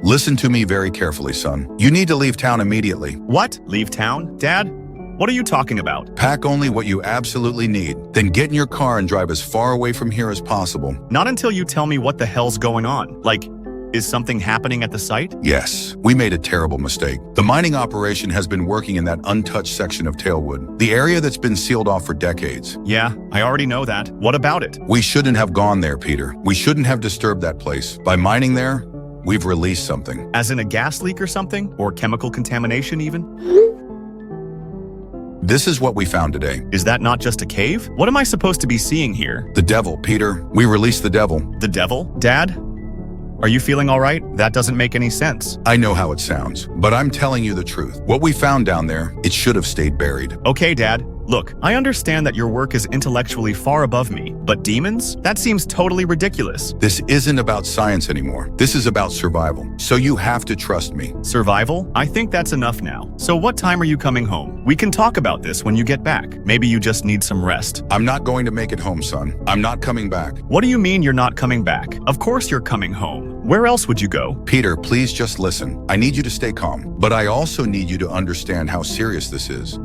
Listen to me very carefully, son. You need to leave town immediately. What? Leave town? Dad? What are you talking about? Pack only what you absolutely need. Then get in your car and drive as far away from here as possible. Not until you tell me what the hell's going on. Like, is something happening at the site? Yes, we made a terrible mistake. The mining operation has been working in that untouched section of Tailwood, the area that's been sealed off for decades. Yeah, I already know that. What about it? We shouldn't have gone there, Peter. We shouldn't have disturbed that place. By mining there, we've released something. As in a gas leak or something? Or chemical contamination even? This is what we found today. Is that not just a cave? What am I supposed to be seeing here? The devil, Peter. We released the devil. The devil? Dad? Are you feeling all right? That doesn't make any sense. I know how it sounds, but I'm telling you the truth. What we found down there, it should have stayed buried. Okay, Dad. Look, I understand that your work is intellectually far above me, but demons? That seems totally ridiculous. This isn't about science anymore. This is about survival. So you have to trust me. Survival? I think that's enough now. So what time are you coming home? We can talk about this when you get back. Maybe you just need some rest. I'm not going to make it home, son. I'm not coming back. What do you mean you're not coming back? Of course you're coming home. Where else would you go? Peter, please just listen. I need you to stay calm, but I also need you to understand how serious this is.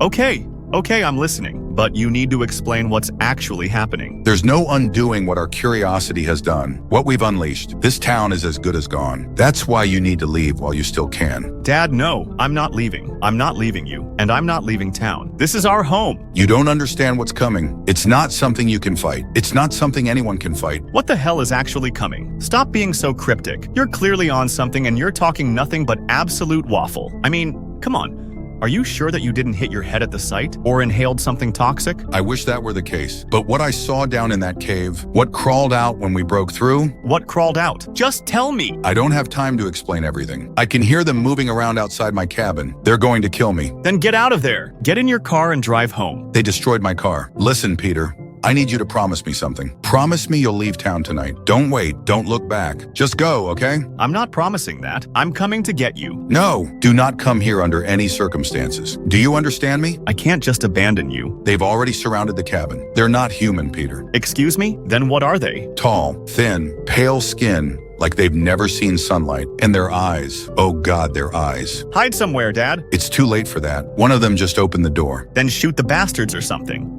Okay, I'm listening, but you need to explain what's actually happening. There's no undoing what our curiosity has done, what we've unleashed. This town is as good as gone. That's why you need to leave while you still can. Dad, no, I'm not leaving. I'm not leaving you, and I'm not leaving town. This is our home. You don't understand what's coming. It's not something you can fight. It's not something anyone can fight. What the hell is actually coming? Stop being so cryptic. You're clearly on something and you're talking nothing but absolute waffle. I mean, come on. Are you sure that you didn't hit your head at the site or inhaled something toxic? I wish that were the case. But what I saw down in that cave, what crawled out when we broke through... What crawled out? Just tell me. I don't have time to explain everything. I can hear them moving around outside my cabin. They're going to kill me. Then get out of there. Get in your car and drive home. They destroyed my car. Listen, Peter. I need you to promise me something. Promise me you'll leave town tonight. Don't wait. Don't look back. Just go, okay? I'm not promising that. I'm coming to get you. No, do not come here under any circumstances. Do you understand me? I can't just abandon you. They've already surrounded the cabin. They're not human, Peter. Excuse me? Then what are they? Tall, thin, pale skin, like they've never seen sunlight. And their eyes, oh God, their eyes. Hide somewhere, Dad. It's too late for that. One of them just opened the door. Then shoot the bastards or something.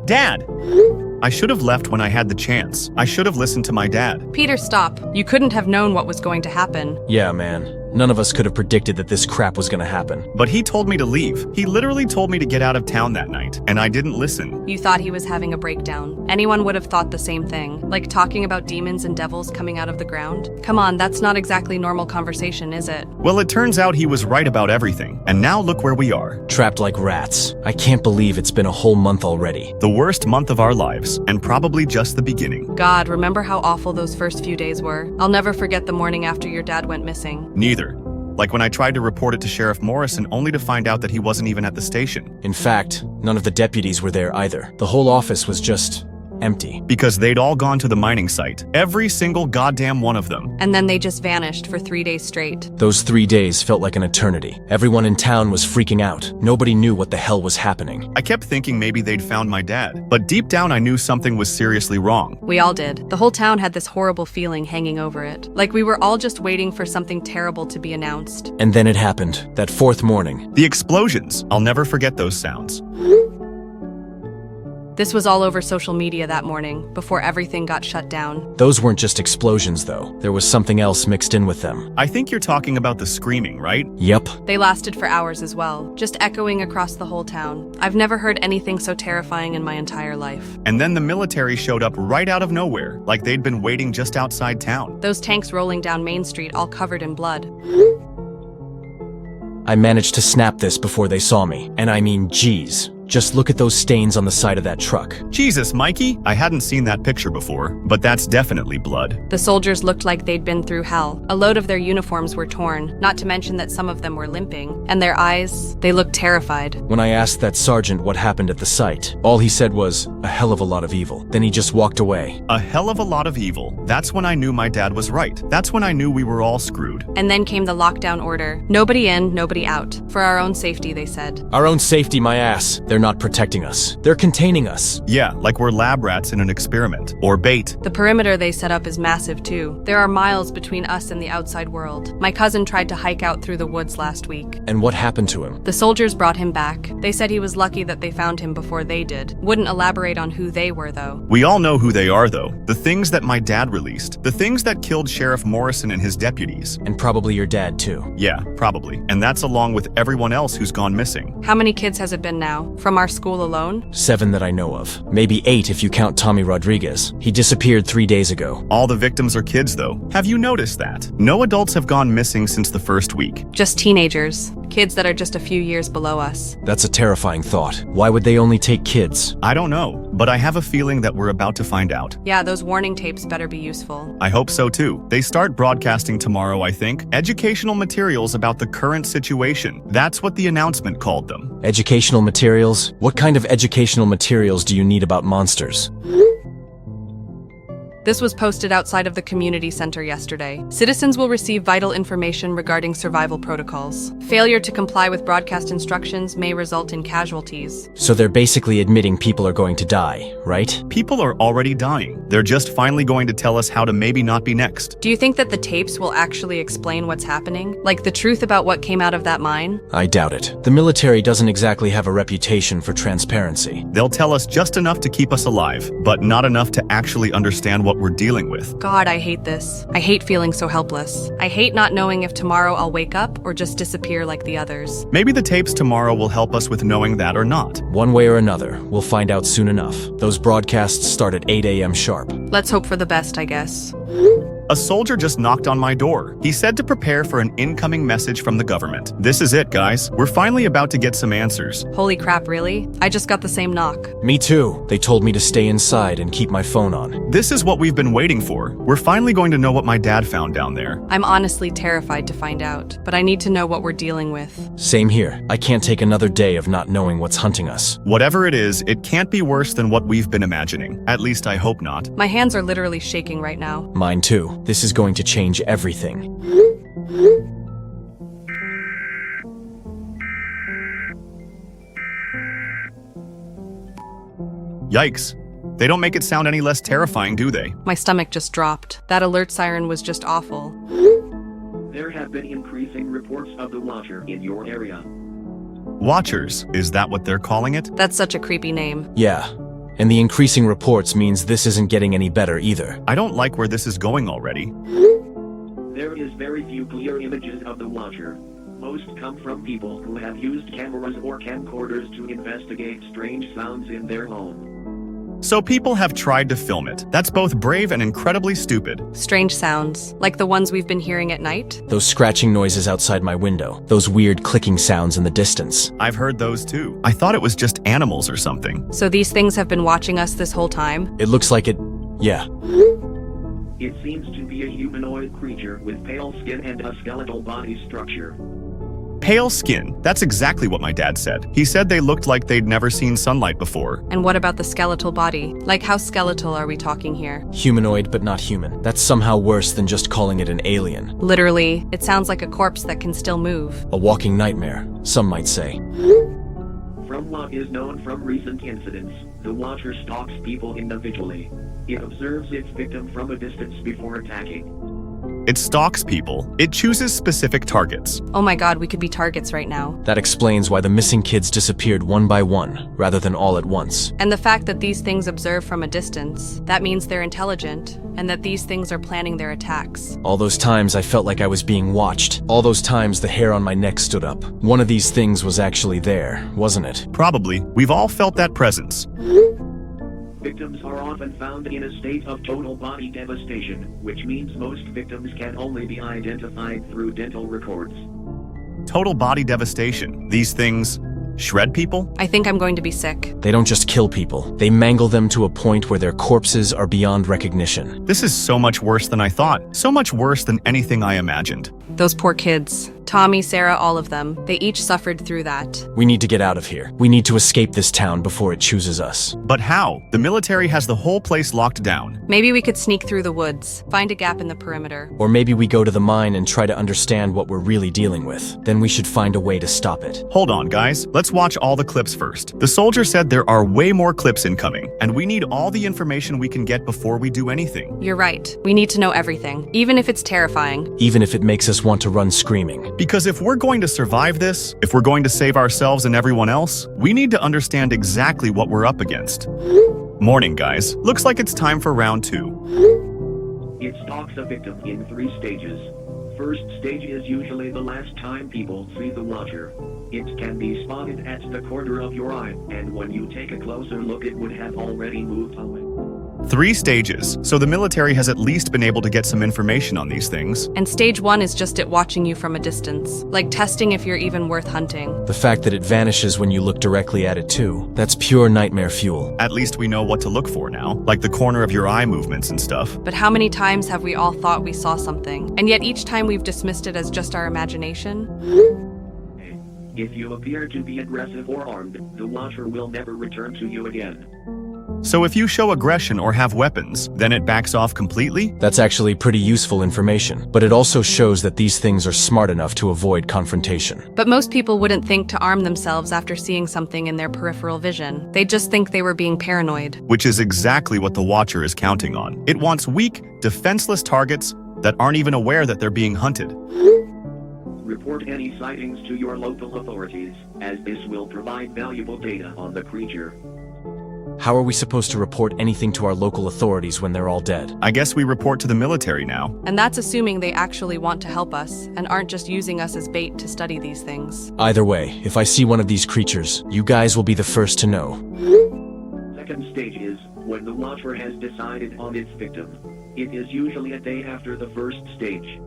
Dad! I should have left when I had the chance. I should have listened to my dad. Peter, stop. You couldn't have known what was going to happen. Yeah, man. None of us could have predicted that this crap was gonna happen. But he told me to leave. He literally told me to get out of town that night, and I didn't listen. You thought he was having a breakdown. Anyone would have thought the same thing. Like talking about demons and devils coming out of the ground. Come on, that's not exactly normal conversation, is it? Well, it turns out he was right about everything, and now look where we are. Trapped like rats. I can't believe it's been a whole month already. The worst month of our lives, and probably just the beginning. God, remember how awful those first few days were? I'll never forget the morning after your dad went missing. Neither. Like when I tried to report it to Sheriff Morrison only to find out that he wasn't even at the station. In fact, none of the deputies were there either. The whole office was just empty. Because they'd all gone to the mining site. Every single goddamn one of them. And then they just vanished for 3 days straight. Those 3 days felt like an eternity. Everyone in town was freaking out. Nobody knew what the hell was happening. I kept thinking maybe they'd found my dad. But deep down I knew something was seriously wrong. We all did. The whole town had this horrible feeling hanging over it. Like we were all just waiting for something terrible to be announced. And then it happened. That fourth morning. The explosions. I'll never forget those sounds. This was all over social media that morning, before everything got shut down. Those weren't just explosions, though. There was something else mixed in with them. I think you're talking about the screaming, right? Yep. They lasted for hours as well, just echoing across the whole town. I've never heard anything so terrifying in my entire life. And then the military showed up right out of nowhere, like they'd been waiting just outside town. Those tanks rolling down Main Street all covered in blood. I managed to snap this before they saw me. And I mean, geez. Just look at those stains on the side of that truck. Jesus, Mikey! I hadn't seen that picture before, but that's definitely blood. The soldiers looked like they'd been through hell. A load of their uniforms were torn, not to mention that some of them were limping. And their eyes, they looked terrified. When I asked that sergeant what happened at the site, all he said was, a hell of a lot of evil. Then he just walked away. A hell of a lot of evil. That's when I knew my dad was right. That's when I knew we were all screwed. And then came the lockdown order. Nobody in, nobody out. For our own safety, they said. Our own safety, my ass. They're not protecting us. They're containing us. Yeah, like we're lab rats in an experiment. Or bait. The perimeter they set up is massive too. There are miles between us and the outside world. My cousin tried to hike out through the woods last week. And what happened to him? The soldiers brought him back. They said he was lucky that they found him before they did. Wouldn't elaborate on who they were though. We all know who they are though. The things that my dad released. The things that killed Sheriff Morrison and his deputies. And probably your dad too. Yeah, probably. And that's along with everyone else who's gone missing. How many kids has it been now? From our school alone? 7 that I know of. Maybe 8 if you count Tommy Rodriguez. He disappeared 3 days ago. All the victims are kids though. Have you noticed that? No adults have gone missing since the first week. Just teenagers. Kids that are just a few years below us. That's a terrifying thought. Why would they only take kids? I don't know, but I have a feeling that we're about to find out. Yeah, those warning tapes better be useful. I hope so too. They start broadcasting tomorrow, I think. Educational materials about the current situation. That's what the announcement called them. Educational materials? What kind of educational materials do you need about monsters? This was posted outside of the community center yesterday. Citizens will receive vital information regarding survival protocols. Failure to comply with broadcast instructions may result in casualties. So they're basically admitting people are going to die, right? People are already dying. They're just finally going to tell us how to maybe not be next. Do you think that the tapes will actually explain what's happening? Like the truth about what came out of that mine? I doubt it. The military doesn't exactly have a reputation for transparency. They'll tell us just enough to keep us alive, but not enough to actually understand what we're dealing with. God, I hate this. I hate feeling so helpless. I hate not knowing if tomorrow I'll wake up or just disappear like the others. Maybe the tapes tomorrow will help us with knowing that or not. One way or another, we'll find out soon enough. Those broadcasts start at 8 a.m. sharp. Let's hope for the best, I guess. A soldier just knocked on my door. He said to prepare for an incoming message from the government. This is it, guys. We're finally about to get some answers. Holy crap, really? I just got the same knock. Me too. They told me to stay inside and keep my phone on. This is what we've been waiting for. We're finally going to know what my dad found down there. I'm honestly terrified to find out, but I need to know what we're dealing with. Same here. I can't take another day of not knowing what's hunting us. Whatever it is, it can't be worse than what we've been imagining. At least I hope not. My hands are literally shaking right now. Mine too. This is going to change everything. Yikes. They don't make it sound any less terrifying, do they? My stomach just dropped. That alert siren was just awful. There have been increasing reports of the Watcher in your area. Watchers, is that what they're calling it? That's such a creepy name. Yeah. And the increasing reports means this isn't getting any better either. I don't like where this is going already. There is very few clear images of the Watcher. Most come from people who have used cameras or camcorders to investigate strange sounds in their home. So people have tried to film it. That's both brave and incredibly stupid. Strange sounds, like the ones we've been hearing at night. Those scratching noises outside my window. Those weird clicking sounds in the distance. I've heard those too. I thought it was just animals or something. So these things have been watching us this whole time? It looks like it... yeah. It seems to be a humanoid creature with pale skin and a skeletal body structure. Pale skin. That's exactly what my dad said. He said they looked like they'd never seen sunlight before. And what about the skeletal body? Like how skeletal are we talking here? Humanoid but not human. That's somehow worse than just calling it an alien. Literally, it sounds like a corpse that can still move. A walking nightmare, some might say. From what is known from recent incidents, the Watcher stalks people individually. It observes its victim from a distance before attacking. It stalks people. It chooses specific targets. Oh my god, we could be targets right now. That explains why the missing kids disappeared one by one, rather than all at once. And the fact that these things observe from a distance, that means they're intelligent, and that these things are planning their attacks. All those times I felt like I was being watched. All those times the hair on my neck stood up. One of these things was actually there, wasn't it? Probably. We've all felt that presence. Victims are often found in a state of total body devastation, which means most victims can only be identified through dental records. Total body devastation. These things shred people? I think I'm going to be sick. They don't just kill people. They mangle them to a point where their corpses are beyond recognition. This is so much worse than I thought. So much worse than anything I imagined. Those poor kids. Tommy, Sarah, all of them. They each suffered through that. We need to get out of here. We need to escape this town before it chooses us. But how? The military has the whole place locked down. Maybe we could sneak through the woods, find a gap in the perimeter. Or maybe we go to the mine and try to understand what we're really dealing with. Then we should find a way to stop it. Hold on, guys. Let's watch all the clips first. The soldier said there are way more clips incoming, and we need all the information we can get before we do anything. You're right. We need to know everything, even if it's terrifying. Even if it makes us want to run screaming. Because if we're going to survive this, if we're going to save ourselves and everyone else, we need to understand exactly what we're up against. Morning, guys. Looks like it's time for round 2. It stalks a victim in 3 stages. First stage is usually the last time people see the watcher. It can be spotted at the corner of your eye, and when you take a closer look it would have already moved away. 3 stages, so the military has at least been able to get some information on these things. And stage 1 is just it watching you from a distance, like testing if you're even worth hunting. The fact that it vanishes when you look directly at it too, that's pure nightmare fuel. At least we know what to look for now, like the corner of your eye movements and stuff. But how many times have we all thought we saw something, and yet each time we've dismissed it as just our imagination? If you appear to be aggressive or armed, the watcher will never return to you again. So if you show aggression or have weapons, then it backs off completely? That's actually pretty useful information, but it also shows that these things are smart enough to avoid confrontation. But most people wouldn't think to arm themselves after seeing something in their peripheral vision. They'd just think they were being paranoid. Which is exactly what the Watcher is counting on. It wants weak, defenseless targets that aren't even aware that they're being hunted. Report any sightings to your local authorities, as this will provide valuable data on the creature. How are we supposed to report anything to our local authorities when they're all dead? I guess we report to the military now. And that's assuming they actually want to help us, and aren't just using us as bait to study these things. Either way, if I see one of these creatures, you guys will be the first to know. Second stage is when the watcher has decided on its victim. It is usually a day after the first stage.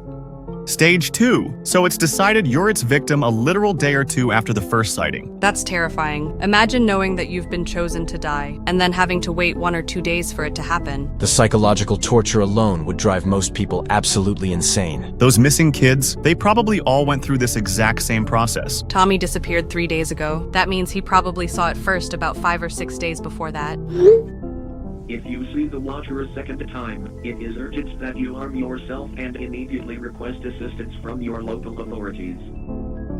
Stage 2. So it's decided you're its victim a literal day or 2 after the first sighting. That's terrifying. Imagine knowing that you've been chosen to die, and then having to wait 1 or 2 days for it to happen. The psychological torture alone would drive most people absolutely insane. Those missing kids, they probably all went through this exact same process. Tommy disappeared 3 days ago. That means he probably saw it first about 5 or 6 days before that. If you see the watcher a second time, it is urgent that you arm yourself and immediately request assistance from your local authorities.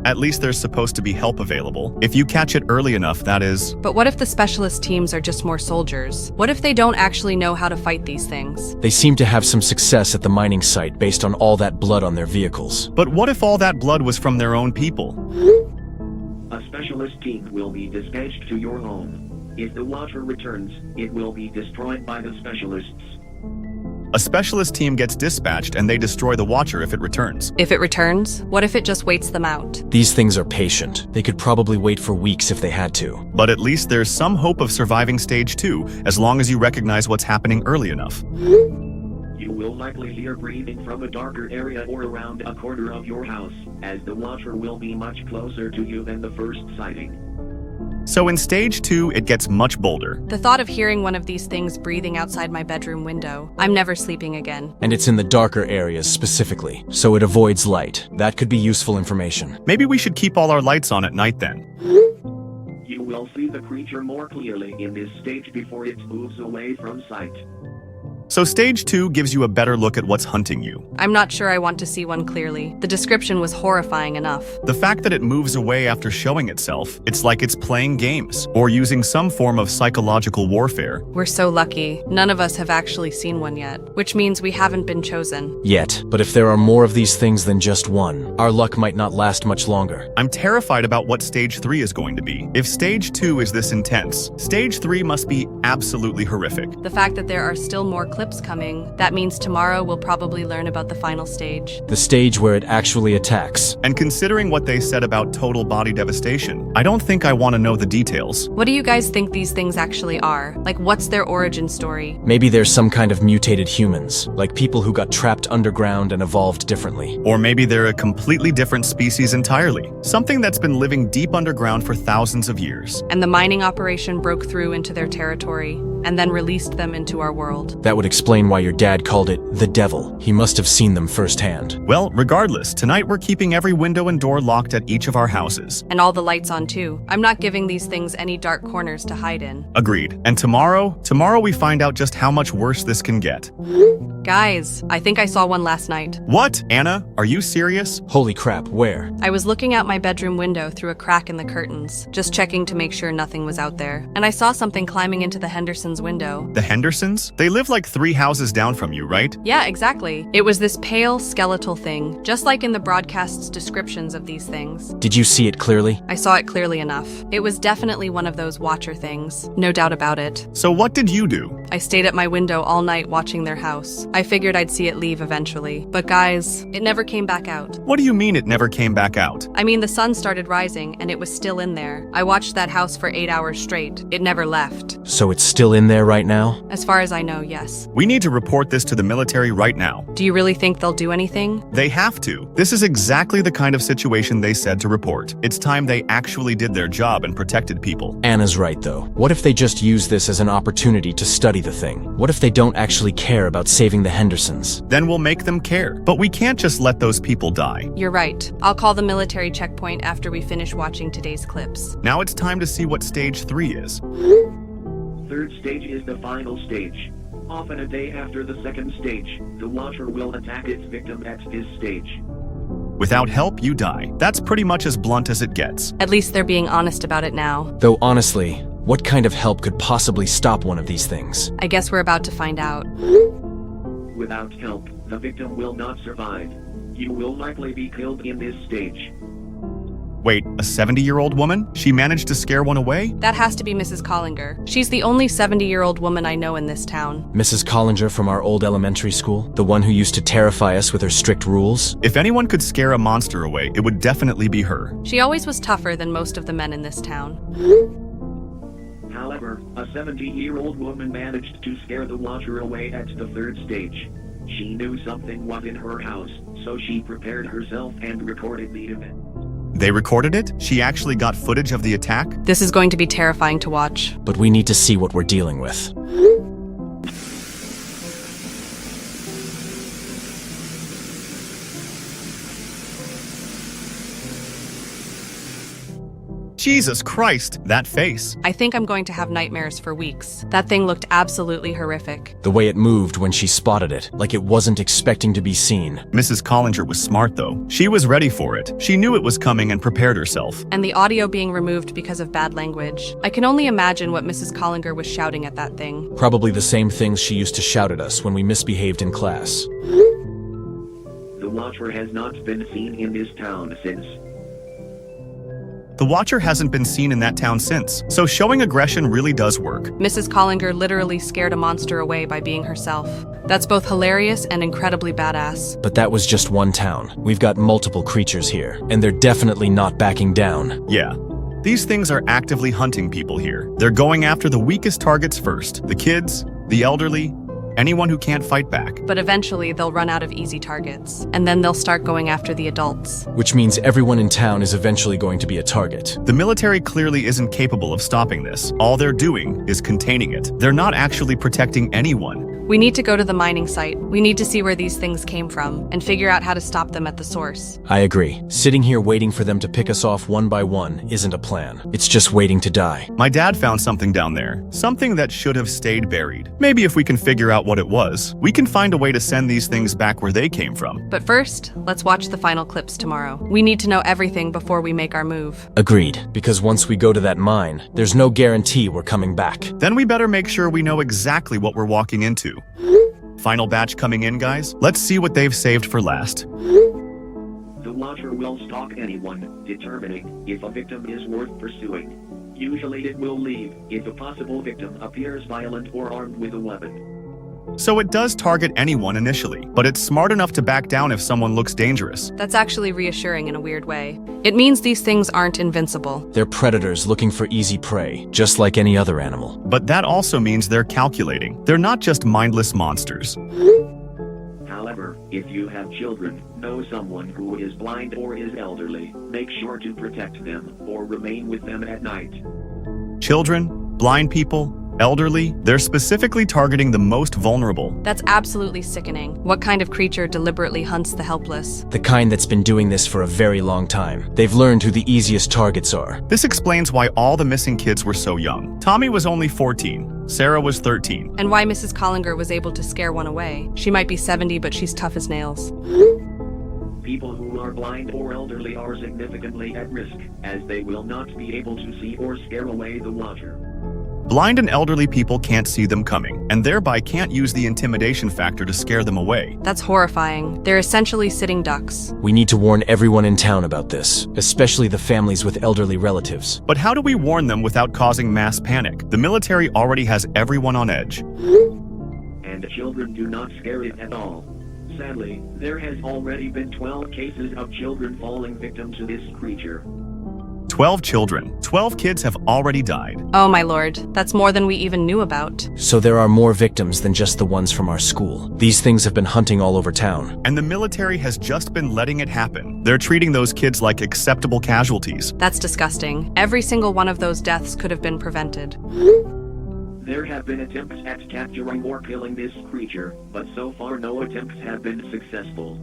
At least there's supposed to be help available. If you catch it early enough, that is. But what if the specialist teams are just more soldiers? What if they don't actually know how to fight these things? They seem to have some success at the mining site based on all that blood on their vehicles. But what if all that blood was from their own people? A specialist team will be dispatched to your home. If the watcher returns, it will be destroyed by the specialists. A specialist team gets dispatched and they destroy the Watcher if it returns. If it returns, what if it just waits them out? These things are patient. They could probably wait for weeks if they had to. But at least there's some hope of surviving stage 2, as long as you recognize what's happening early enough. You will likely hear breathing from a darker area or around a corner of your house, as the watcher will be much closer to you than the first sighting. So in stage 2, it gets much bolder. The thought of hearing one of these things breathing outside my bedroom window, I'm never sleeping again. And it's in the darker areas specifically, so it avoids light. That could be useful information. Maybe we should keep all our lights on at night then. You will see the creature more clearly in this stage before it moves away from sight. So stage 2 gives you a better look at what's hunting you. I'm not sure I want to see one clearly. The description was horrifying enough. The fact that it moves away after showing itself, it's like it's playing games, or using some form of psychological warfare. We're so lucky. None of us have actually seen one yet, which means we haven't been chosen. Yet, but if there are more of these things than just one, our luck might not last much longer. I'm terrified about what stage 3 is going to be. If stage 2 is this intense, stage 3 must be absolutely horrific. The fact that there are still more clips coming, that means tomorrow we'll probably learn about the final stage. The stage where it actually attacks. And considering what they said about total body devastation, I don't think I want to know the details. What do you guys think these things actually are? Like, what's their origin story? Maybe there's some kind of mutated humans, like people who got trapped underground and evolved differently. Or maybe they're a completely different species entirely, something that's been living deep underground for thousands of years. And the mining operation broke through into their territory, and then released them into our world. That would explain why your dad called it the devil. He must have seen them firsthand. Well, regardless, tonight we're keeping every window and door locked at each of our houses. And all the lights on too. I'm not giving these things any dark corners to hide in. Agreed. And tomorrow we find out just how much worse this can get. Guys, I think I saw one last night. What? Anna, are you serious? Holy crap, where? I was looking out my bedroom window through a crack in the curtains, just checking to make sure nothing was out there. And I saw something climbing into the Hendersons' window. The Hendersons? They live like 3 houses down from you, right? Yeah, exactly. It was this pale, skeletal thing, just like in the broadcast's descriptions of these things. Did you see it clearly? I saw it clearly enough. It was definitely one of those watcher things. No doubt about it. So what did you do? I stayed at my window all night watching their house. I figured I'd see it leave eventually. But guys, it never came back out. What do you mean it never came back out? I mean, the sun started rising and it was still in there. I watched that house for 8 hours straight. It never left. So it's still in there right now? As far as I know, yes. We need to report this to the military right now. Do you really think they'll do anything? They have to. This is exactly the kind of situation they said to report. It's time they actually did their job and protected people. Anna's right, though. What if they just use this as an opportunity to study the thing? What if they don't actually care about saving the Hendersons? Then we'll make them care. But we can't just let those people die. You're right. I'll call the military checkpoint after we finish watching today's clips. Now it's time to see what stage 3 is. Third stage is the final stage. Often a day after the second stage, the watcher will attack its victim at this stage. Without help, you die. That's pretty much as blunt as it gets. At least they're being honest about it now. Though honestly, what kind of help could possibly stop one of these things? I guess we're about to find out. Without help, the victim will not survive. You will likely be killed in this stage. Wait, a 70-year-old woman? She managed to scare one away? That has to be Mrs. Collinger. She's the only 70-year-old woman I know in this town. Mrs. Collinger from our old elementary school? The one who used to terrify us with her strict rules? If anyone could scare a monster away, it would definitely be her. She always was tougher than most of the men in this town. However, a 70-year-old woman managed to scare the watcher away at the third stage. She knew something was in her house, so she prepared herself and recorded the event. They recorded it? She actually got footage of the attack? This is going to be terrifying to watch. But we need to see what we're dealing with. Jesus Christ, that face. I think I'm going to have nightmares for weeks. That thing looked absolutely horrific. The way it moved when she spotted it, like it wasn't expecting to be seen. Mrs. Collinger was smart, though. She was ready for it. She knew it was coming and prepared herself. And the audio being removed because of bad language. I can only imagine what Mrs. Collinger was shouting at that thing. Probably the same things she used to shout at us when we misbehaved in class. The watcher has not been seen in this town since. The watcher hasn't been seen in that town since, so showing aggression really does work. Mrs. Collinger literally scared a monster away by being herself. That's both hilarious and incredibly badass. But that was just one town. We've got multiple creatures here, and they're definitely not backing down. Yeah. These things are actively hunting people here. They're going after the weakest targets first. The kids, the elderly, anyone who can't fight back. But eventually they'll run out of easy targets, and then they'll start going after the adults. Which means everyone in town is eventually going to be a target. The military clearly isn't capable of stopping this. All they're doing is containing it. They're not actually protecting anyone. We need to go to the mining site. We need to see where these things came from, and figure out how to stop them at the source. I agree. Sitting here waiting for them to pick us off one by one isn't a plan. It's just waiting to die. My dad found something down there. Something that should have stayed buried. Maybe if we can figure out what it was, we can find a way to send these things back where they came from. But first, let's watch the final clips tomorrow. We need to know everything before we make our move. Agreed. Because once we go to that mine, there's no guarantee we're coming back. Then we better make sure we know exactly what we're walking into. Final batch coming in, guys. Let's see what they've saved for last. The watcher will stalk anyone, determining if a victim is worth pursuing. Usually it will leave if a possible victim appears violent or armed with a weapon. So it does target anyone initially, but it's smart enough to back down if someone looks dangerous. That's actually reassuring in a weird way. It means these things aren't invincible. They're predators looking for easy prey, just like any other animal. But that also means they're calculating. They're not just mindless monsters. However, if you have children, know someone who is blind or is elderly, make sure to protect them or remain with them at night. Children, blind people, elderly, they're specifically targeting the most vulnerable. That's absolutely sickening. What kind of creature deliberately hunts the helpless? The kind that's been doing this for a very long time. They've learned who the easiest targets are. This explains why all the missing kids were so young. Tommy was only 14. Sarah was 13. And why Mrs. Collinger was able to scare one away. She might be 70, but she's tough as nails. People who are blind or elderly are significantly at risk, as they will not be able to see or scare away the watcher. Blind and elderly people can't see them coming, and thereby can't use the intimidation factor to scare them away. That's horrifying. They're essentially sitting ducks. We need to warn everyone in town about this, especially the families with elderly relatives. But how do we warn them without causing mass panic? The military already has everyone on edge. And children do not scare it at all. Sadly, there has already been 12 cases of children falling victim to this creature. 12 children. 12 kids have already died. Oh my lord, that's more than we even knew about. So there are more victims than just the ones from our school. These things have been hunting all over town. And the military has just been letting it happen. They're treating those kids like acceptable casualties. That's disgusting. Every single one of those deaths could have been prevented. There have been attempts at capturing or killing this creature, but so far no attempts have been successful.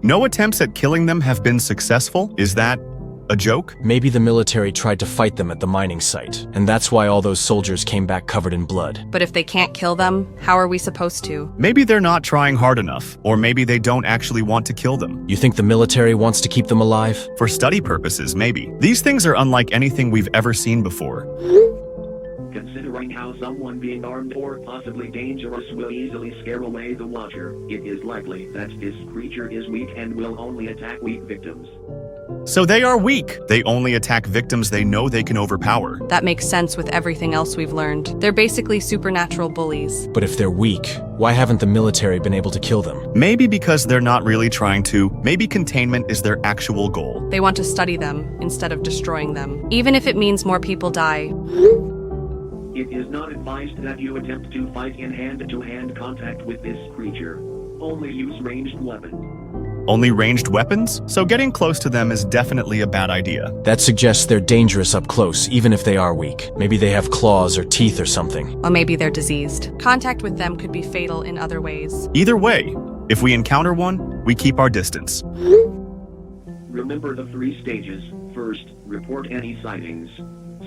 No attempts at killing them have been successful? Is that a joke? Maybe the military tried to fight them at the mining site, and that's why all those soldiers came back covered in blood. But if they can't kill them, how are we supposed to? Maybe they're not trying hard enough, or maybe they don't actually want to kill them. You think the military wants to keep them alive? For study purposes, maybe. These things are unlike anything we've ever seen before. Considering how someone being armed or possibly dangerous will easily scare away the watcher, it is likely that this creature is weak and will only attack weak victims. So they are weak. They only attack victims they know they can overpower. That makes sense with everything else we've learned. They're basically supernatural bullies. But if they're weak, why haven't the military been able to kill them? Maybe because they're not really trying to. Maybe containment is their actual goal. They want to study them instead of destroying them, even if it means more people die. It is not advised that you attempt to fight in hand-to-hand contact with this creature. Only use ranged weapons. Only ranged weapons? So getting close to them is definitely a bad idea. That suggests they're dangerous up close, even if they are weak. Maybe they have claws or teeth or something. Or maybe they're diseased. Contact with them could be fatal in other ways. Either way, if we encounter one, we keep our distance. Remember the 3 stages. First, report any sightings.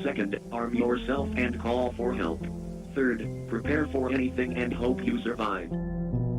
Second, arm yourself and call for help. Third, prepare for anything and hope you survive.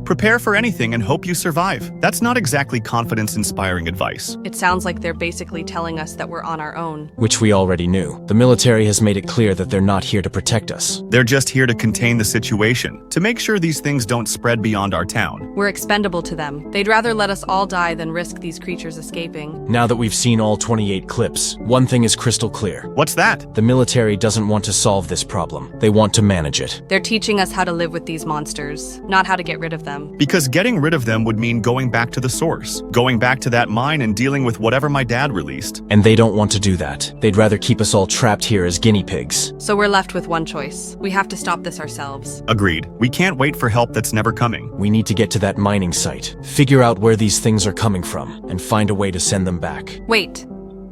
Prepare for anything and hope you survive. That's not exactly confidence-inspiring advice. It sounds like they're basically telling us that we're on our own. Which we already knew. The military has made it clear that they're not here to protect us. They're just here to contain the situation, to make sure these things don't spread beyond our town. We're expendable to them. They'd rather let us all die than risk these creatures escaping. Now that we've seen all 28 clips, one thing is crystal clear. What's that? The military doesn't want to solve this problem. They want to manage it. They're teaching us how to live with these monsters, not how to get rid of them. Because getting rid of them would mean going back to the source, going back to that mine and dealing with whatever my dad released. And they don't want to do that. They'd rather keep us all trapped here as guinea pigs. So we're left with one choice. We have to stop this ourselves. Agreed. We can't wait for help that's never coming. We need to get to that mining site, figure out where these things are coming from, and find a way to send them back. Wait.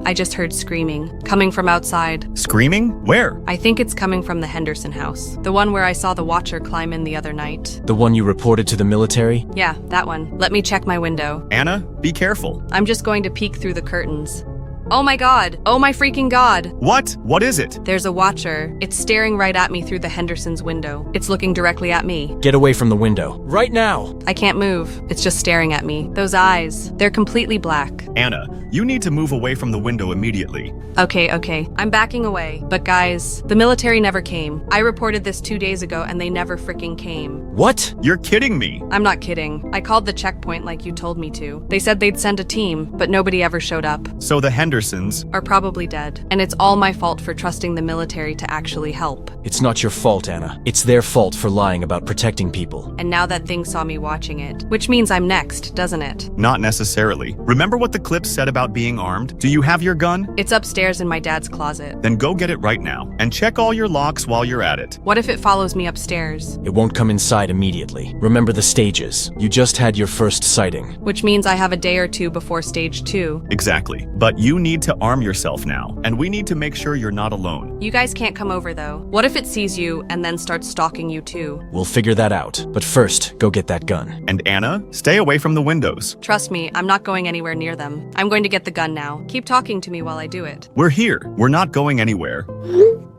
I just heard screaming, coming from outside. Screaming? Where? I think it's coming from the Henderson house. The one where I saw the Watcher climb in the other night. The one you reported to the military? Yeah, that one. Let me check my window. Anna, be careful. I'm just going to peek through the curtains. Oh my god! Oh my freaking god! What? What is it? There's a Watcher. It's staring right at me through the Henderson's window. It's looking directly at me. Get away from the window. Right now! I can't move. It's just staring at me. Those eyes, they're completely black. Anna, you need to move away from the window immediately. Okay. I'm backing away. But guys, the military never came. I reported this 2 days ago and they never freaking came. What? You're kidding me. I'm not kidding. I called the checkpoint like you told me to. They said they'd send a team, but nobody ever showed up. So the Hendersons are probably dead. And it's all my fault for trusting the military to actually help. It's not your fault, Anna. It's their fault for lying about protecting people. And now that thing saw me watching it. Which means I'm next, doesn't it? Not necessarily. Remember what the the clip said about being armed? Do you have your gun? It's upstairs in my dad's closet. Then go get it right now, and check all your locks while you're at it. What if it follows me upstairs? It won't come inside immediately. Remember the stages. You just had your first sighting. Which means I have a day or two before stage 2. Exactly. But you need to arm yourself now, and we need to make sure you're not alone. You guys can't come over though. What if it sees you and then starts stalking you too? We'll figure that out. But first, go get that gun. And Anna, stay away from the windows. Trust me, I'm not going anywhere near them. I'm going to get the gun now. Keep talking to me while I do it. We're here. We're not going anywhere.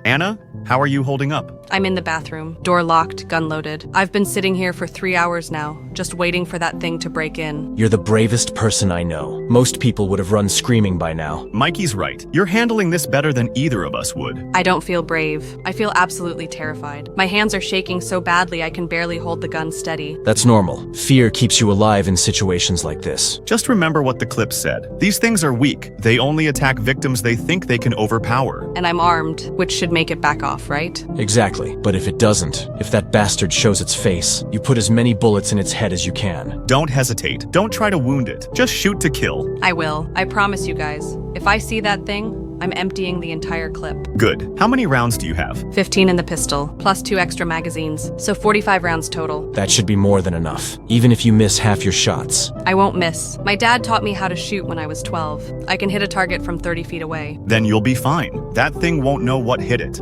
Anna, how are you holding up? I'm in the bathroom. Door locked, gun loaded. I've been sitting here for 3 hours now, just waiting for that thing to break in. You're the bravest person I know. Most people would have run screaming by now. Mikey's right. You're handling this better than either of us would. I don't feel brave. I feel absolutely terrified. My hands are shaking so badly I can barely hold the gun steady. That's normal. Fear keeps you alive in situations like this. Just remember what the clip said. These things are weak. They only attack victims they think they can overpower. And I'm armed, which should make it back off, right? Exactly. But if it doesn't, if that bastard shows its face, you put as many bullets in its head as you can. Don't hesitate. Don't try to wound it. Just shoot to kill. I will. I promise you guys. If I see that thing, I'm emptying the entire clip. Good. How many rounds do you have? 15 in the pistol, plus 2 extra magazines, so 45 rounds total. That should be more than enough, even if you miss half your shots. I won't miss. My dad taught me how to shoot when I was 12. I can hit a target from 30 feet away. Then you'll be fine. That thing won't know what hit it.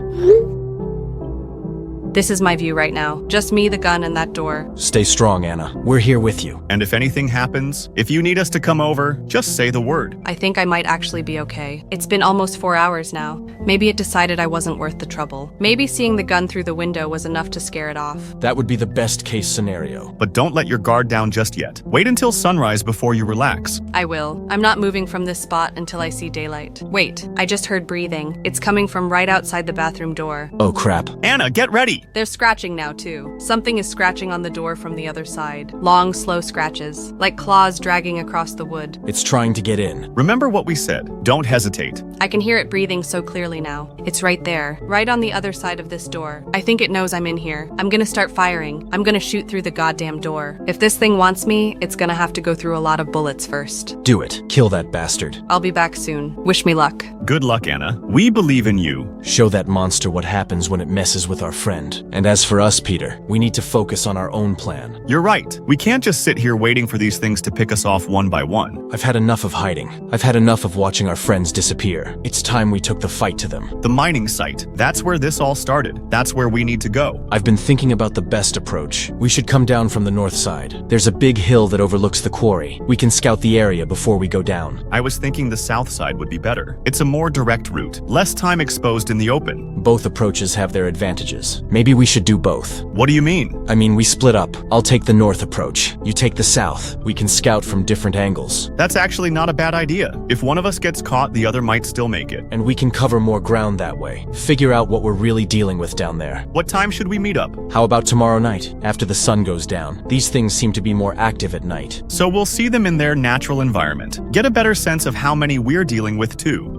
This is my view right now. Just me, the gun, and that door. Stay strong, Anna. We're here with you. And if anything happens, if you need us to come over, just say the word. I think I might actually be okay. It's been almost 4 hours now. Maybe it decided I wasn't worth the trouble. Maybe seeing the gun through the window was enough to scare it off. That would be the best case scenario. But don't let your guard down just yet. Wait until sunrise before you relax. I will. I'm not moving from this spot until I see daylight. Wait, I just heard breathing. It's coming from right outside the bathroom door. Oh crap. Anna, get ready! They're scratching now, too. Something is scratching on the door from the other side. Long, slow scratches, like claws dragging across the wood. It's trying to get in. Remember what we said. Don't hesitate. I can hear it breathing so clearly now. It's right there, right on the other side of this door. I think it knows I'm in here. I'm gonna start firing. I'm gonna shoot through the goddamn door. If this thing wants me, it's gonna have to go through a lot of bullets first. Do it. Kill that bastard. I'll be back soon. Wish me luck. Good luck, Anna. We believe in you. Show that monster what happens when it messes with our friend. And as for us, Peter, we need to focus on our own plan. You're right. We can't just sit here waiting for these things to pick us off one by one. I've had enough of hiding. I've had enough of watching our friends disappear. It's time we took the fight to them. The mining site. That's where this all started. That's where we need to go. I've been thinking about the best approach. We should come down from the north side. There's a big hill that overlooks the quarry. We can scout the area before we go down. I was thinking the south side would be better. It's a more direct route. Less time exposed in the open. Both approaches have their advantages. Maybe we should do both. What do you mean? I mean, we split up. I'll take the north approach. You take the south. We can scout from different angles. That's actually not a bad idea. If one of us gets caught, the other might still make it. And we can cover more ground that way. Figure out what we're really dealing with down there. What time should we meet up? How about tomorrow night, after the sun goes down? These things seem to be more active at night. So we'll see them in their natural environment. Get a better sense of how many we're dealing with too.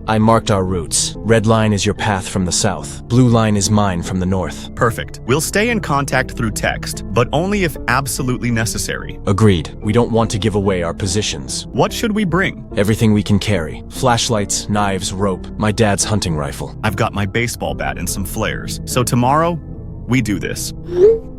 I marked our routes. Red line is your path from the south. Blue line is mine from the north. Perfect. We'll stay in contact through text, but only if absolutely necessary. Agreed. We don't want to give away our positions. What should we bring? Everything we can carry. Flashlights, knives, rope, my dad's hunting rifle. I've got my baseball bat and some flares. So tomorrow, we do this.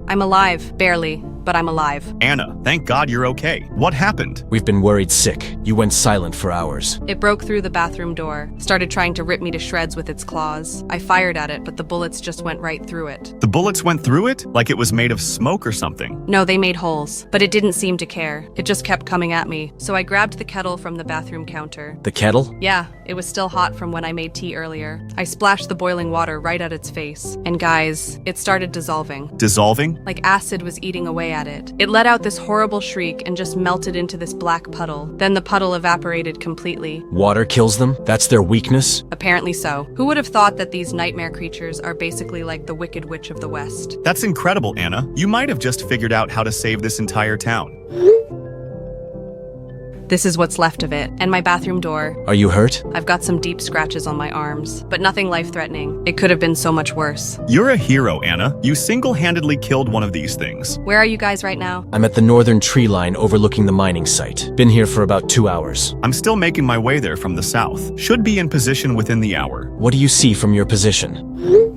I'm alive, barely, but I'm alive. Anna, thank God you're okay. What happened? We've been worried sick. You went silent for hours. It broke through the bathroom door, started trying to rip me to shreds with its claws. I fired at it, but the bullets just went right through it. The bullets went through it? Like it was made of smoke or something? No, they made holes, but it didn't seem to care. It just kept coming at me, so I grabbed the kettle from the bathroom counter. The kettle? Yeah, it was still hot from when I made tea earlier. I splashed the boiling water right at its face, and guys, it started dissolving. Dissolving? Like acid was eating away at it. It let out this horrible shriek and just melted into this black puddle. Then the puddle evaporated completely. Water kills them? That's their weakness? Apparently so. Who would have thought that these nightmare creatures are basically like the Wicked Witch of the West? That's incredible, Anna. You might have just figured out how to save this entire town. This is what's left of it, and my bathroom door. Are you hurt? I've got some deep scratches on my arms, but nothing life-threatening. It could have been so much worse. You're a hero, Anna. You single-handedly killed one of these things. Where are you guys right now? I'm at the northern tree line overlooking the mining site. Been here for about 2 hours. I'm still making my way there from the south. Should be in position within the hour. What do you see from your position?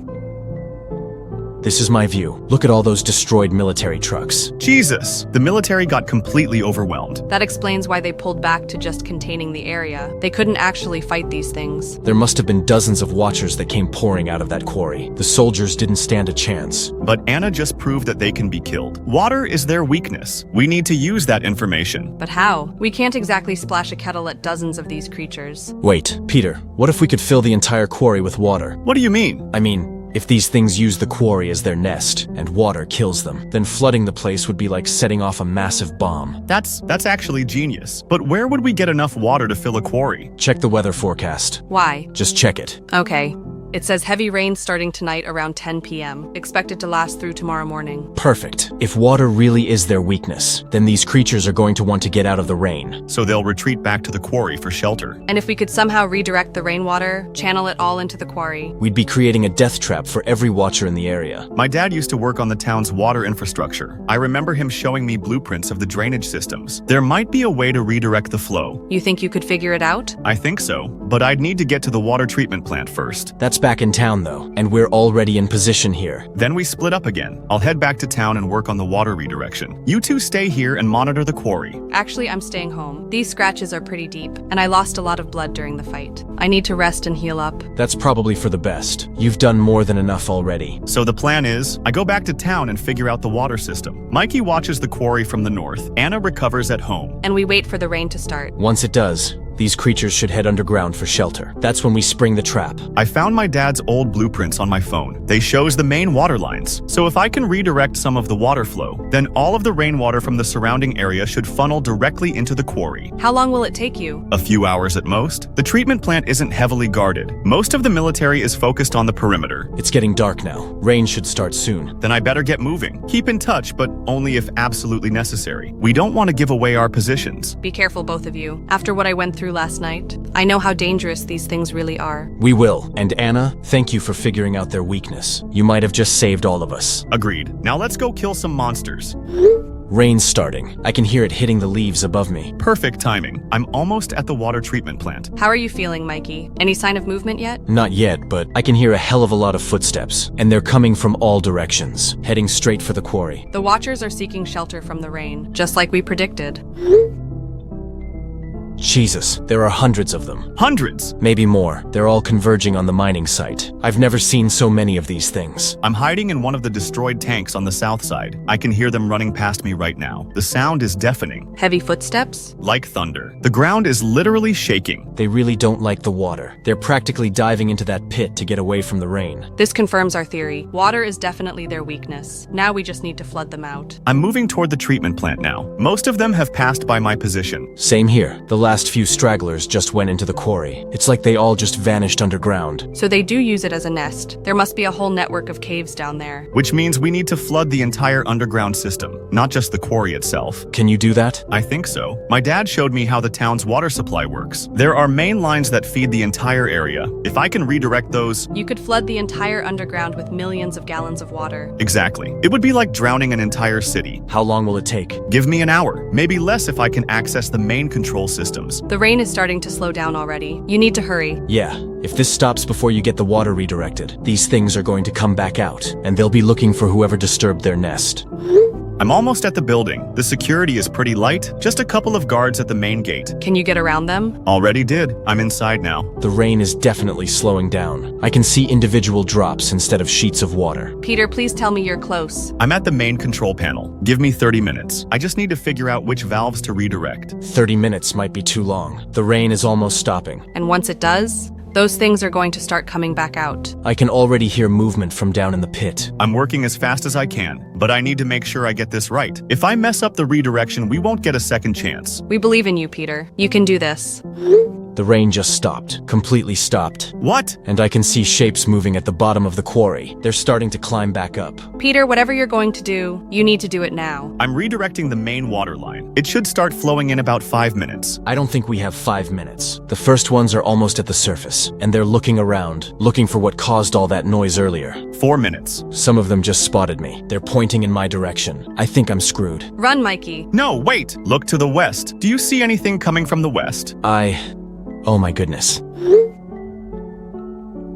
This is my view. Look at all those destroyed military trucks. Jesus! The military got completely overwhelmed. That explains why they pulled back to just containing the area. They couldn't actually fight these things. There must have been dozens of watchers that came pouring out of that quarry. The soldiers didn't stand a chance. But Anna just proved that they can be killed. Water is their weakness. We need to use that information. But how? We can't exactly splash a kettle at dozens of these creatures. Wait, Peter, what if we could fill the entire quarry with water? What do you mean? I mean, if these things use the quarry as their nest, and water kills them, then flooding the place would be like setting off a massive bomb. That's actually genius. But where would we get enough water to fill a quarry? Check the weather forecast. Why? Just check it. Okay. It says heavy rain starting tonight around 10 p.m. Expected to last through tomorrow morning. Perfect. If water really is their weakness, then these creatures are going to want to get out of the rain. So they'll retreat back to the quarry for shelter. And if we could somehow redirect the rainwater, channel it all into the quarry. We'd be creating a death trap for every watcher in the area. My dad used to work on the town's water infrastructure. I remember him showing me blueprints of the drainage systems. There might be a way to redirect the flow. You think you could figure it out? I think so, but I'd need to get to the water treatment plant first. That's back in town though, and we're already in position here. Then we split up again. I'll head back to town and work on the water redirection. You two stay here and monitor the quarry. Actually, I'm staying home. These scratches are pretty deep, and I lost a lot of blood during the fight. I need to rest and heal up. That's probably for the best. You've done more than enough already. So the plan is, I go back to town and figure out the water system. Mikey watches the quarry from the north. Anna recovers at home. And we wait for the rain to start. Once it does, these creatures should head underground for shelter. That's when we spring the trap. I found my dad's old blueprints on my phone. They shows the main water lines. So if I can redirect some of the water flow, then all of the rainwater from the surrounding area should funnel directly into the quarry. How long will it take you? A few hours at most. The treatment plant isn't heavily guarded. Most of the military is focused on the perimeter. It's getting dark now. Rain should start soon. Then I better get moving. Keep in touch, but only if absolutely necessary. We don't want to give away our positions. Be careful, both of you. After what I went through last night, I know how dangerous these things really are. We will. And Anna, thank you for figuring out their weakness. You might have just saved all of us. Agreed. Now let's go kill some monsters. Rain's starting. I can hear it hitting the leaves above me. Perfect timing. I'm almost at the water treatment plant. How are you feeling, Mikey? Any sign of movement yet? Not yet, but I can hear a hell of a lot of footsteps, and they're coming from all directions, heading straight for the quarry. The Watchers are seeking shelter from the rain, just like we predicted. Jesus, there are hundreds of them. Hundreds! Maybe more. They're all converging on the mining site. I've never seen so many of these things. I'm hiding in one of the destroyed tanks on the south side. I can hear them running past me right now. The sound is deafening. Heavy footsteps? Like thunder. The ground is literally shaking. They really don't like the water. They're practically diving into that pit to get away from the rain. This confirms our theory. Water is definitely their weakness. Now we just need to flood them out. I'm moving toward the treatment plant now. Most of them have passed by my position. Same here. The last few stragglers just went into the quarry. It's like they all just vanished underground. So they do use it as a nest. There must be a whole network of caves down there. Which means we need to flood the entire underground system, not just the quarry itself. Can you do that? I think so. My dad showed me how the town's water supply works. There are main lines that feed the entire area. If I can redirect those... You could flood the entire underground with millions of gallons of water. Exactly. It would be like drowning an entire city. How long will it take? Give me an hour. Maybe less if I can access the main control systems. The rain is starting to slow down already. You need to hurry. Yeah, if this stops before you get the water redirected, these things are going to come back out, and they'll be looking for whoever disturbed their nest. I'm almost at the building. The security is pretty light, just a couple of guards at the main gate. Can you get around them? Already did. I'm inside now. The rain is definitely slowing down. I can see individual drops instead of sheets of water. Peter, please tell me you're close. I'm at the main control panel. Give me 30 minutes. I just need to figure out which valves to redirect. 30 minutes might be too long. The rain is almost stopping. And once it does, those things are going to start coming back out. I can already hear movement from down in the pit. I'm working as fast as I can, but I need to make sure I get this right. If I mess up the redirection, we won't get a second chance. We believe in you, Peter. You can do this. The rain just stopped, completely stopped. What? And I can see shapes moving at the bottom of the quarry. They're starting to climb back up. Peter, whatever you're going to do, you need to do it now. I'm redirecting the main water line. It should start flowing in about 5 minutes. I don't think we have 5 minutes. The first ones are almost at the surface, and they're looking around, looking for what caused all that noise earlier. 4 minutes. Some of them just spotted me. They're pointing in my direction. I think I'm screwed. Run, Mikey. No, wait! Look to the west. Do you see anything coming from the west? Oh my goodness.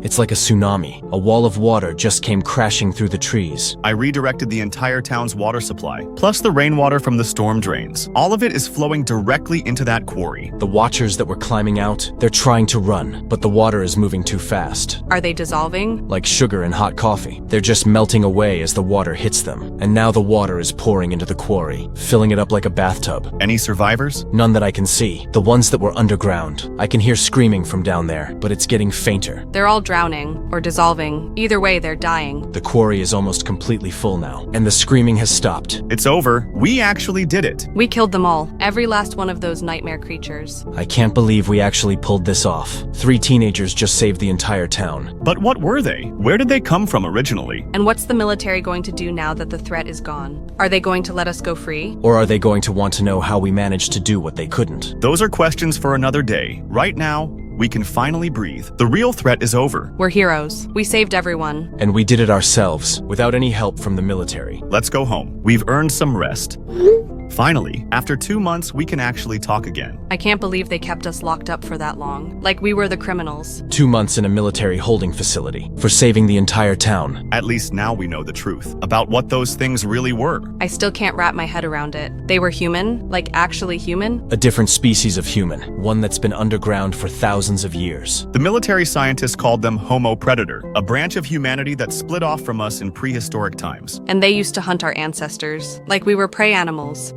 It's like a tsunami. A wall of water just came crashing through the trees. I redirected the entire town's water supply, plus the rainwater from the storm drains. All of it is flowing directly into that quarry. The watchers that were climbing out, they're trying to run, but the water is moving too fast. Are they dissolving? Like sugar in hot coffee. They're just melting away as the water hits them. And now the water is pouring into the quarry, filling it up like a bathtub. Any survivors? None that I can see. The ones that were underground. I can hear screaming from down there, but it's getting fainter. They're all drowning or dissolving. Either way, they're dying. The quarry is almost completely full now, and the screaming has stopped. It's over. We actually did it. We killed them all. Every last one of those nightmare creatures. I can't believe we actually pulled this off. 3 teenagers just saved the entire town. But what were they? Where did they come from originally? And what's the military going to do now that the threat is gone? Are they going to let us go free? Or are they going to want to know how we managed to do what they couldn't? Those are questions for another day. Right now, we can finally breathe. The real threat is over. We're heroes. We saved everyone. And we did it ourselves, without any help from the military. Let's go home. We've earned some rest. Finally, after 2 months, we can actually talk again. I can't believe they kept us locked up for that long. Like we were the criminals. 2 months in a military holding facility for saving the entire town. At least now we know the truth about what those things really were. I still can't wrap my head around it. They were human? Like actually human? A different species of human, one that's been underground for thousands of years. The military scientists called them Homo predator, a branch of humanity that split off from us in prehistoric times. And they used to hunt our ancestors, like we were prey animals.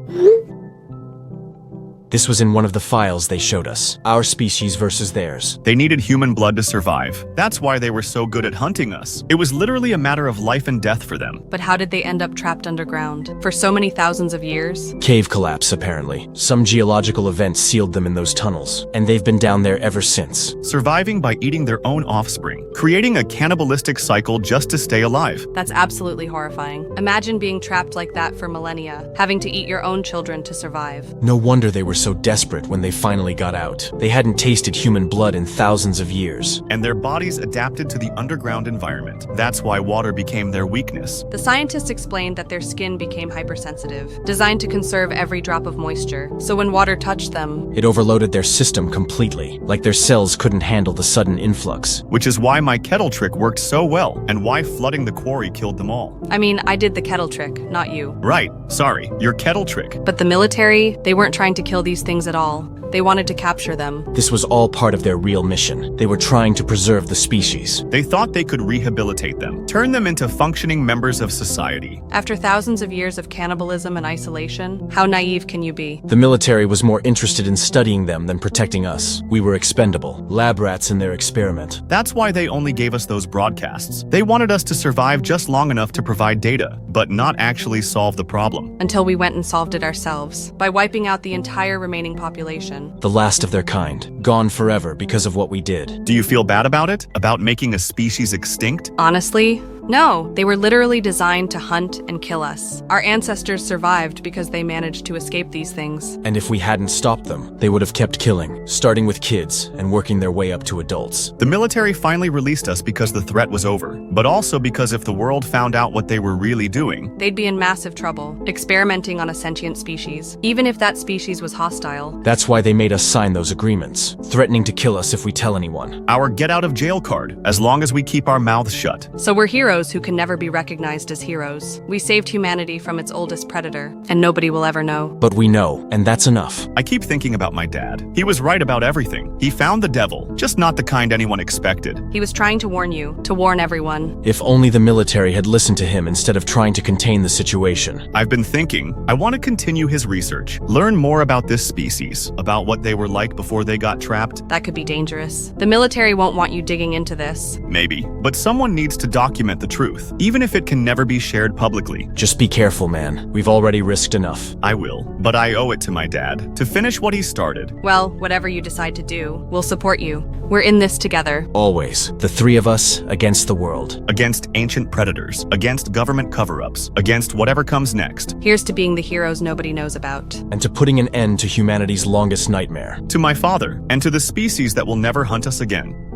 This was in one of the files they showed us. Our species versus theirs. They needed human blood to survive. That's why they were so good at hunting us. It was literally a matter of life and death for them. But how did they end up trapped underground? For so many thousands of years? Cave collapse, apparently. Some geological event sealed them in those tunnels, and they've been down there ever since. Surviving by eating their own offspring, creating a cannibalistic cycle just to stay alive. That's absolutely horrifying. Imagine being trapped like that for millennia, having to eat your own children to survive. No wonder they were so desperate when they finally got out. They hadn't tasted human blood in thousands of years. And their bodies adapted to the underground environment. That's why water became their weakness. The scientists explained that their skin became hypersensitive, designed to conserve every drop of moisture. So when water touched them, it overloaded their system completely, like their cells couldn't handle the sudden influx. Which is why my kettle trick worked so well, and why flooding the quarry killed them all. I mean, I did the kettle trick, not you. Right, sorry, your kettle trick. But the military, they weren't trying to kill these things at all. They wanted to capture them. This was all part of their real mission. They were trying to preserve the species. They thought they could rehabilitate them, turn them into functioning members of society. After thousands of years of cannibalism and isolation, how naive can you be? The military was more interested in studying them than protecting us. We were expendable, lab rats in their experiment. That's why they only gave us those broadcasts. They wanted us to survive just long enough to provide data, but not actually solve the problem. Until we went and solved it ourselves, by wiping out the entire remaining population. The last of their kind, gone forever because of what we did. Do you feel bad about it? About making a species extinct? Honestly, no. They were literally designed to hunt and kill us. Our ancestors survived because they managed to escape these things. And if we hadn't stopped them, they would have kept killing, starting with kids and working their way up to adults. The military finally released us because the threat was over, but also because if the world found out what they were really doing, they'd be in massive trouble, experimenting on a sentient species, even if that species was hostile. That's why they made us sign those agreements, threatening to kill us if we tell anyone. Our get-out-of-jail card, as long as we keep our mouths shut. So we're heroes who can never be recognized as heroes. We saved humanity from its oldest predator, and nobody will ever know. But we know, and that's enough. I keep thinking about my dad. He was right about everything. He found the devil, just not the kind anyone expected. He was trying to warn you, to warn everyone. If only the military had listened to him instead of trying to contain the situation. I've been thinking, I want to continue his research, learn more about this species, about what they were like before they got trapped. That could be dangerous. The military won't want you digging into this. Maybe, but someone needs to document the truth, even if it can never be shared publicly. Just be careful, man. We've already risked enough. I will, but I owe it to my dad to finish what he started. Well, whatever you decide to do, we'll support you. We're in this together. Always. The three of us against the world. Against ancient predators, against government cover-ups, against whatever comes next. Here's to being the heroes nobody knows about. And to putting an end to humanity's longest nightmare. To my father, and to the species that will never hunt us again.